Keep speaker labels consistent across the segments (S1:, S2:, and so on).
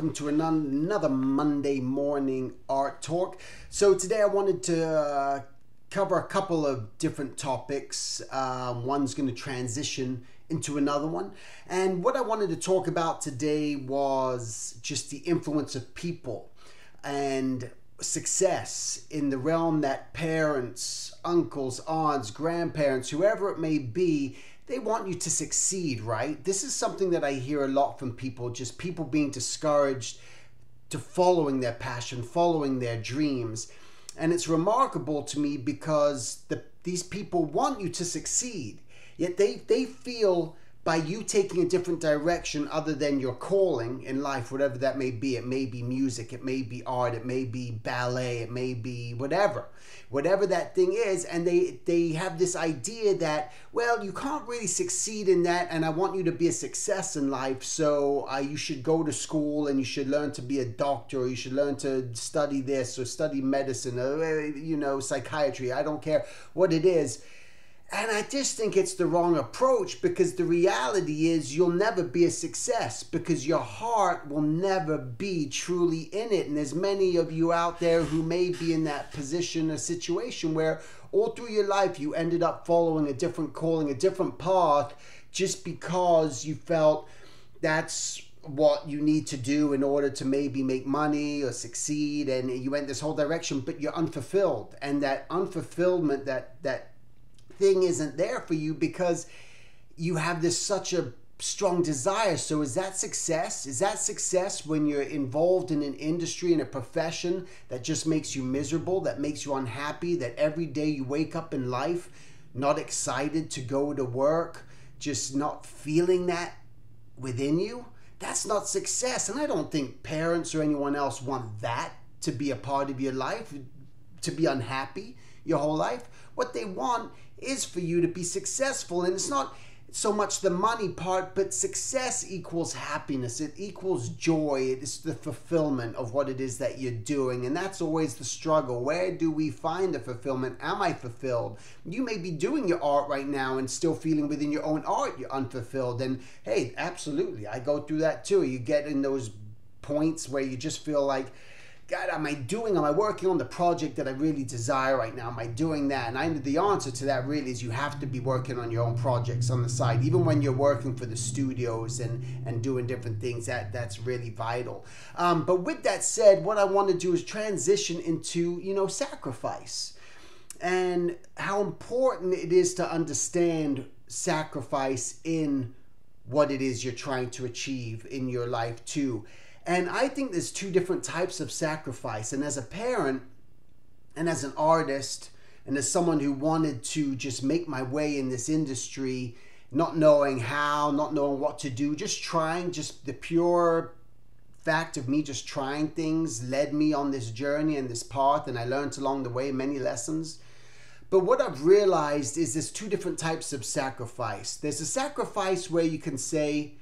S1: welcome to another Monday morning art talk. So today I wanted to cover a couple of different topics. One's going to transition into another one. And what I wanted to talk about today was just the influence of people and success in the realm that parents, uncles, aunts, grandparents, whoever it may be, they want you to succeed, right? This is something that I hear a lot from people, just people being discouraged to following their passion, following their dreams. And it's remarkable to me because these people want you to succeed, yet they feel by you taking a different direction other than your calling in life, whatever that may be. It may be music, it may be art, it may be ballet, it may be whatever that thing is. And they have this idea that, well, you can't really succeed in that, and I want you to be a success in life, so you should go to school and you should learn to be a doctor, or you should learn to study this or study medicine, or psychiatry. I don't care what it is. And I just think it's the wrong approach, because the reality is you'll never be a success because your heart will never be truly in it. And there's many of you out there who may be in that position or situation where all through your life you ended up following a different calling, a different path, just because you felt that's what you need to do in order to maybe make money or succeed, and you went this whole direction, but you're unfulfilled. And that unfulfillment, that thing isn't there for you because you have such a strong desire. So is that success? Is that success when you're involved in an industry, in a profession that just makes you miserable, that makes you unhappy, that every day you wake up in life not excited to go to work, just not feeling that within you? That's not success. And I don't think parents or anyone else want that to be a part of your life, to be unhappy your whole life. What they want is for you to be successful. And it's not so much the money part, but success equals happiness. It equals joy. It's the fulfillment of what it is that you're doing. And that's always the struggle. Where do we find the fulfillment? Am I fulfilled? You may be doing your art right now and still feeling within your own art you're unfulfilled. And hey, absolutely, I go through that too. You get in those points where you just feel like, God, am I working on the project that I really desire right now? Am I doing that? And the answer to that really is you have to be working on your own projects on the side. Even when you're working for the studios and doing different things, that's really vital. But with that said, what I want to do is transition into, sacrifice and how important it is to understand sacrifice in what it is you're trying to achieve in your life too. And I think there's two different types of sacrifice. And as a parent and as an artist and as someone who wanted to just make my way in this industry, not knowing how, not knowing what to do, just trying, just the pure fact of me just trying things led me on this journey and this path. And I learned along the way many lessons. But what I've realized is there's two different types of sacrifice. There's a sacrifice where you can say,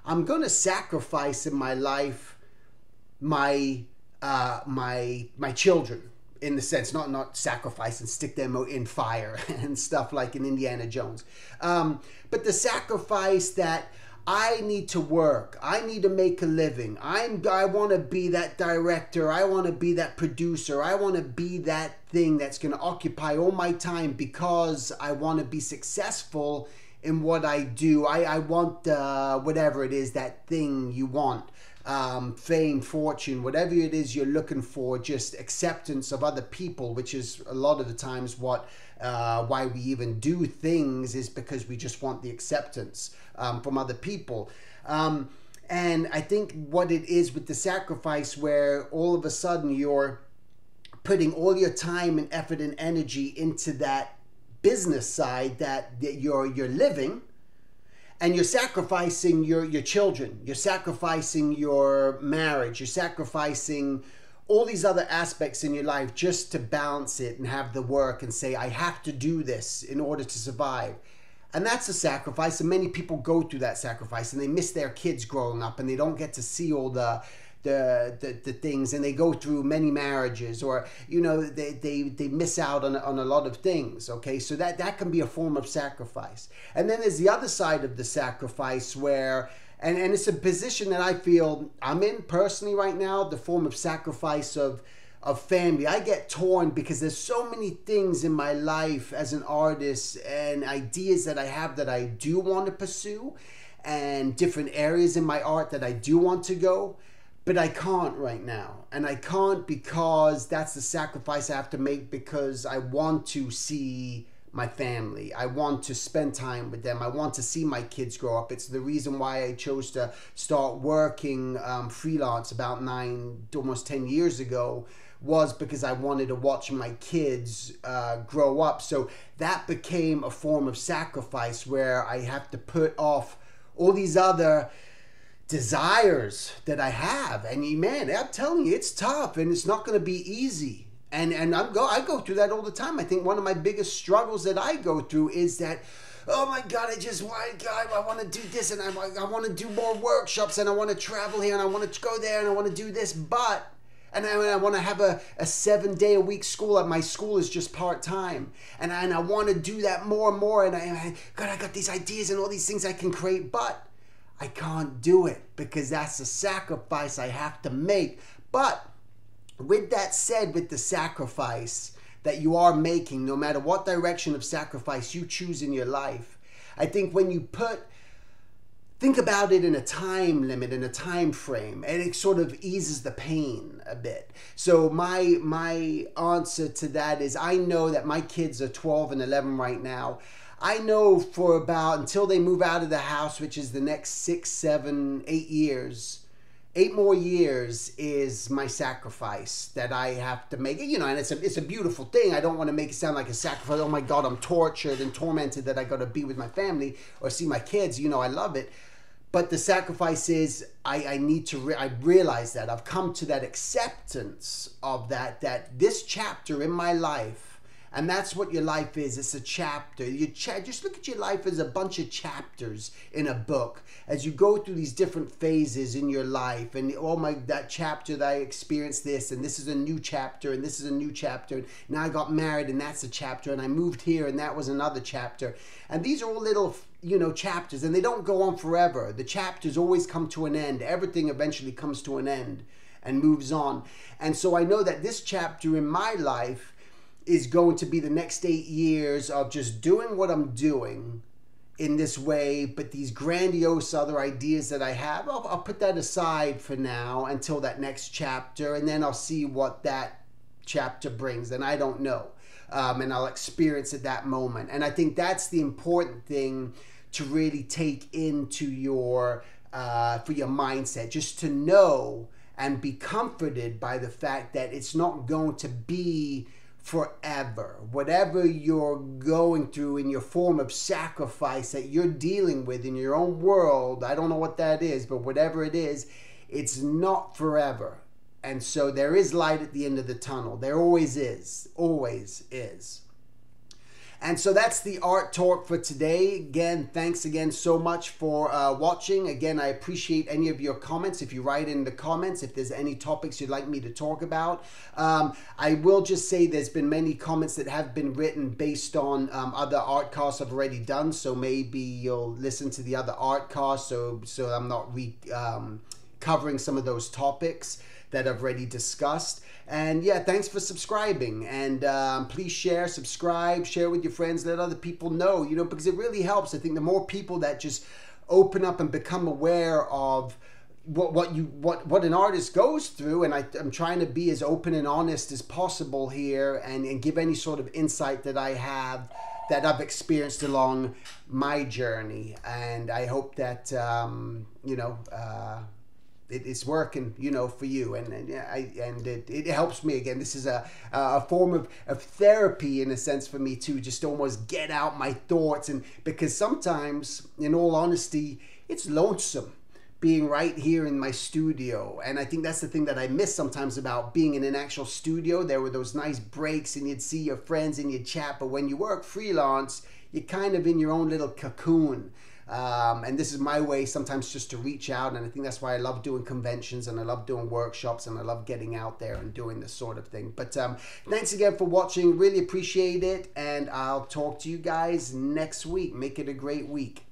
S1: I'm going to sacrifice in my life my children, in the sense, not sacrifice and stick them in fire and stuff like in Indiana Jones. But the sacrifice that I need to work, I need to make a living, I want to be that director, I want to be that producer, I want to be that thing that's going to occupy all my time because I want to be successful in what I do. I want whatever it is, that thing you want, fame, fortune, whatever it is you're looking for, just acceptance of other people, which is a lot of the times why we even do things, is because we just want the acceptance from other people. And I think what it is with the sacrifice, where all of a sudden you're putting all your time and effort and energy into that business side that you're living, and you're sacrificing your children, you're sacrificing your marriage, you're sacrificing all these other aspects in your life just to balance it and have the work and say, I have to do this in order to survive. And that's a sacrifice, and many people go through that sacrifice and they miss their kids growing up and they don't get to see all the things, and they go through many marriages, or they miss out on a lot of things. Okay, so that can be a form of sacrifice. And then there's the other side of the sacrifice where And it's a position that I feel I'm in personally right now, the form of sacrifice of family. I get torn because there's so many things in my life as an artist and ideas that I have that I do want to pursue, and different areas in my art that I do want to go, but I can't right now. And I can't because that's the sacrifice I have to make, because I want to see my family. I want to spend time with them. I want to see my kids grow up. It's the reason why I chose to start working freelance about almost 10 years ago, was because I wanted to watch my kids grow up. So that became a form of sacrifice where I have to put off all these other desires that I have. And man, I'm telling you, it's tough and it's not going to be easy. And I go through that all the time. I think one of my biggest struggles that I go through is that, oh my God, I want to do this, and I want to do more workshops, and I want to travel here, and I want to go there, and I want to do this, and I want to have a 7-day-a-week school. My school is just part-time. And I want to do that more and more. And I got these ideas and all these things I can create, but I can't do it because that's a sacrifice I have to make. But with that said, with the sacrifice that you are making, no matter what direction of sacrifice you choose in your life, I think when you think about it in a time limit, in a time frame, and it sort of eases the pain a bit. So my answer to that is, I know that my kids are 12 and 11 right now. I know for about, until they move out of the house, which is the next 6, 7, 8 years, 8 more years is my sacrifice that I have to make. You know, and it's a beautiful thing. I don't want to make it sound like a sacrifice. Oh my God, I'm tortured and tormented that I got to be with my family or see my kids. You know, I love it. But the sacrifice is, I realize that I've come to that acceptance of that this chapter in my life, and that's what your life is. It's a chapter. Just look at your life as a bunch of chapters in a book as you go through these different phases in your life. And that chapter that I experienced this, and this is a new chapter, and this is a new chapter. And now I got married, and that's a chapter. And I moved here, and that was another chapter. And these are all little, chapters, and they don't go on forever. The chapters always come to an end. Everything eventually comes to an end and moves on. And so I know that this chapter in my life is going to be the next 8 years of just doing what I'm doing in this way, but these grandiose other ideas that I have, I'll put that aside for now until that next chapter, and then I'll see what that chapter brings, and I don't know. And I'll experience at that moment. And I think that's the important thing to really take into your, for your mindset, just to know and be comforted by the fact that it's not going to be forever. Whatever you're going through in your form of sacrifice that you're dealing with in your own world, I don't know what that is, but whatever it is, it's not forever. And so there is light at the end of the tunnel. There always is. Always is. And so that's the art talk for today. Again, thanks again so much for watching. Again, I appreciate any of your comments. If you write in the comments, if there's any topics you'd like me to talk about. I will just say there's been many comments that have been written based on other art casts I've already done. So maybe you'll listen to the other art casts so I'm not covering some of those topics that I've already discussed. And yeah, thanks for subscribing, and please subscribe, share with your friends, let other people know, because it really helps. I think the more people that just open up and become aware of what an artist goes through, and I'm trying to be as open and honest as possible here, and give any sort of insight that I have that I've experienced along my journey. And I hope that it's working, for you, and it helps me. Again, this is a form of therapy in a sense for me too, just almost get out my thoughts, and because sometimes, in all honesty, it's lonesome being right here in my studio. And I think that's the thing that I miss sometimes about being in an actual studio. There were those nice breaks, and you'd see your friends and you'd chat, but when you work freelance, you're kind of in your own little cocoon. And this is my way sometimes just to reach out, and I think that's why I love doing conventions, and I love doing workshops, and I love getting out there and doing this sort of thing. But thanks again for watching, really appreciate it, and I'll talk to you guys next week. Make it a great week.